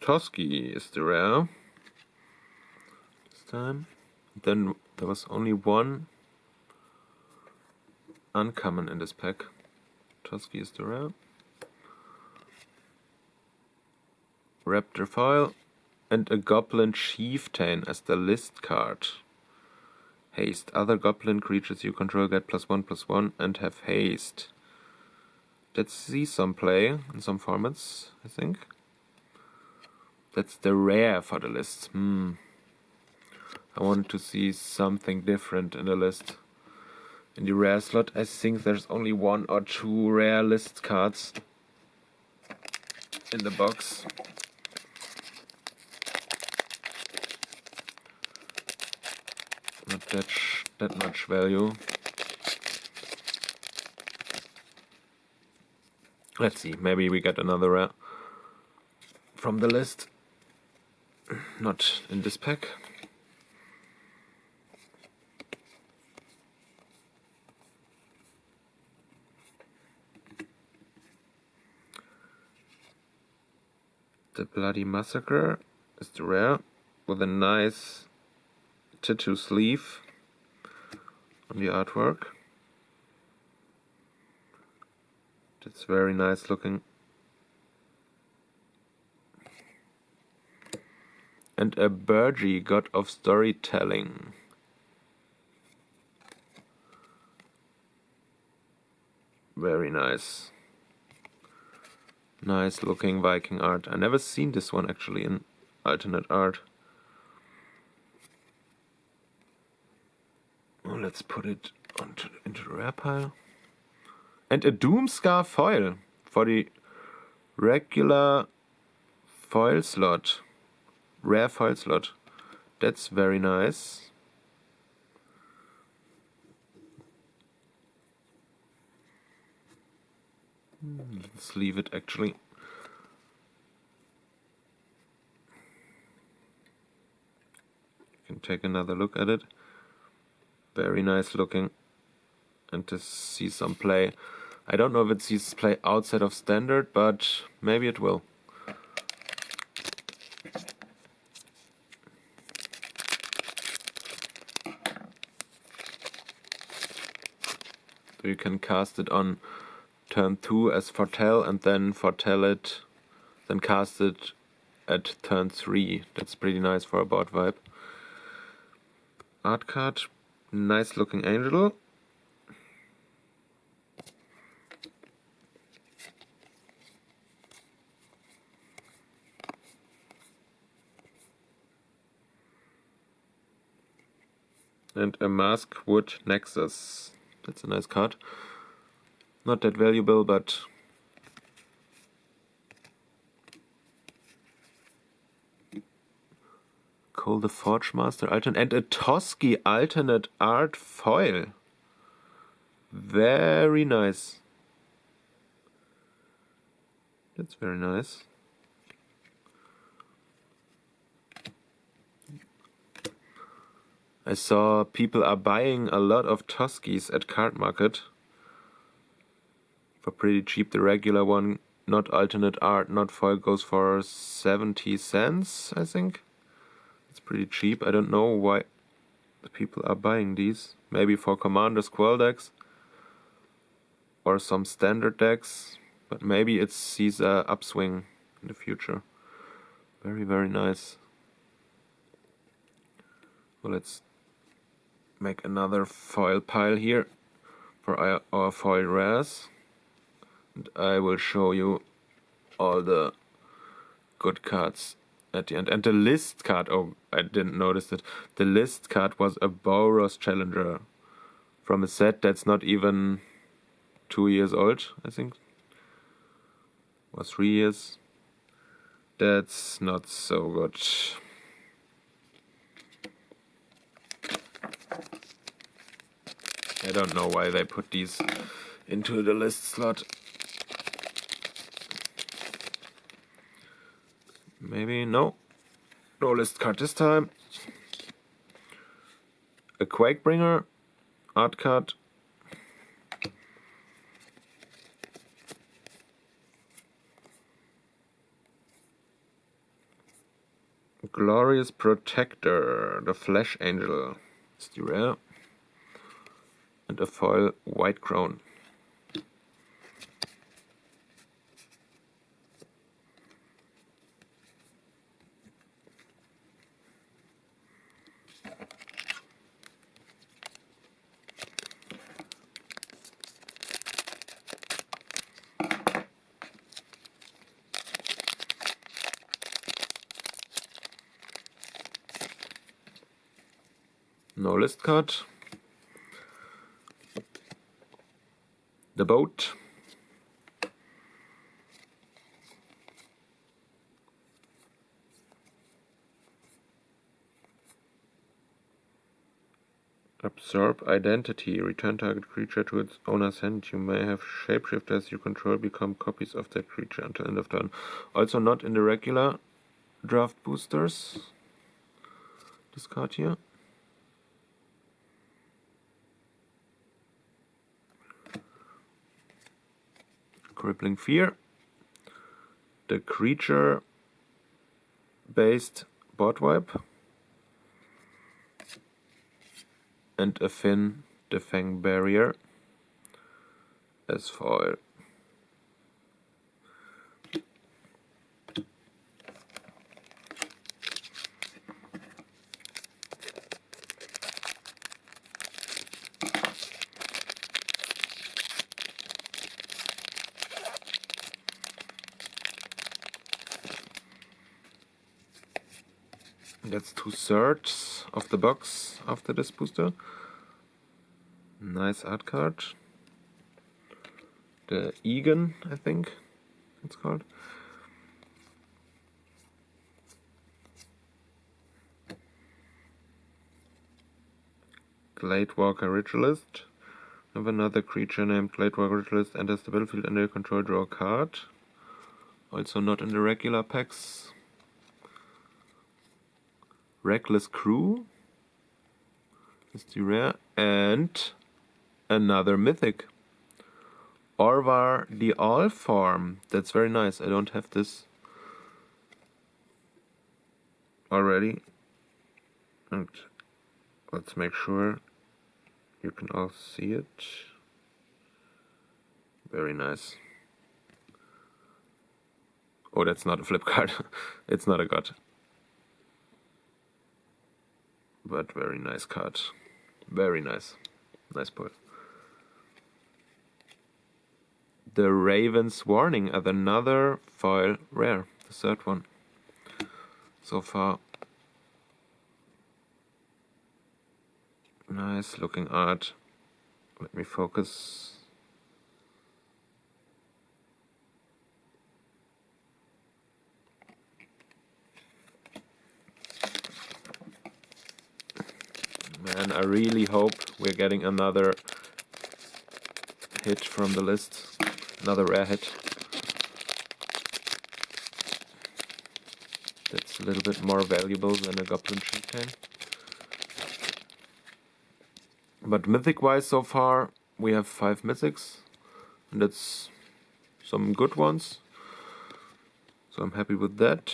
Toski is the rare this time. Then there was only one uncommon in this pack. Toski is the rare. Raptor foil and a Goblin Chieftain as the list card. Haste. Other goblin creatures you control get +1/+1 and have haste. Let's see some play in some formats, I think. That's the rare for the list. I wanted to see something different in the list. In the rare slot, I think there's only 1 or 2 rare list cards in the box. Not that much value. Let's see, maybe we get another rare from the list. Not in this pack. The Bloody Massacre is the rare with a nice tattoo sleeve on the artwork. That's very nice looking. And a Burgi, God of Storytelling. Very nice. Nice looking Viking art. I never seen this one actually in alternate art. Oh, let's put it into the rare pile. And a Doomscar foil for the regular foil slot. Rare foil slot. That's very nice. Let's leave it actually. You can take another look at it. Very nice looking. And to see some play. I don't know if it sees play outside of standard, but maybe it will. So you can cast it on turn 2 as foretell and then foretell it, then cast it at turn 3. That's pretty nice for a board vibe. Art card, nice looking angel. And a Maskwood Nexus. That's a nice card. Not that valuable, but Cole the Forge Master alternate and a Toski alternate art foil. Very nice. That's very nice. I saw people are buying a lot of Toskis at Card Market for pretty cheap. The regular one, not alternate art, not foil, goes for 70 cents, I think. It's pretty cheap. I don't know why the people are buying these. Maybe for Commander Squall decks or some standard decks, but maybe it sees a upswing in the future. Very, very nice. Well, let's make another foil pile here for our foil rares. And I will show you all the good cards at the end. And the list card, oh, I didn't notice it. The list card was a Boros Challenger from a set that's not even 2 years old, I think. Or 3 years. That's not so good. I don't know why they put these into the list slot. Maybe no list card this time. A Quakebringer art card. Glorious Protector, the Flash Angel. It's the rare. And a foil White Crown. No list card. The Boat. Absorb Identity. Return target creature to its owner's hand. You may have shapeshifters you control become copies of that creature until end of turn. Also not in the regular draft boosters. This card here. Crippling Fear. The creature based board wipe. And a Finn, the Fang Barrier as foil. That's 2/3 of the box after this booster. Nice art card. The Egan, I think it's called. Gladewalker Ritualist. Have another creature named Gladewalker Ritualist enters the battlefield under your control, draw a card. Also not in the regular packs. Reckless Crew is the rare, and another mythic. Orvar the Allform. That's very nice. I don't have this already. And let's make sure you can all see it. Very nice. Oh, that's not a flip card. It's not a god. But very nice card. Very nice. Nice pull. The Raven's Warning, another foil rare. The third one. So far. Nice looking art. Let me focus. Man, I really hope we're getting another hit from the list. Another rare hit. That's a little bit more valuable than a Goblin Chieftain. But mythic-wise so far, we have 5 mythics. And that's some good ones. So I'm happy with that.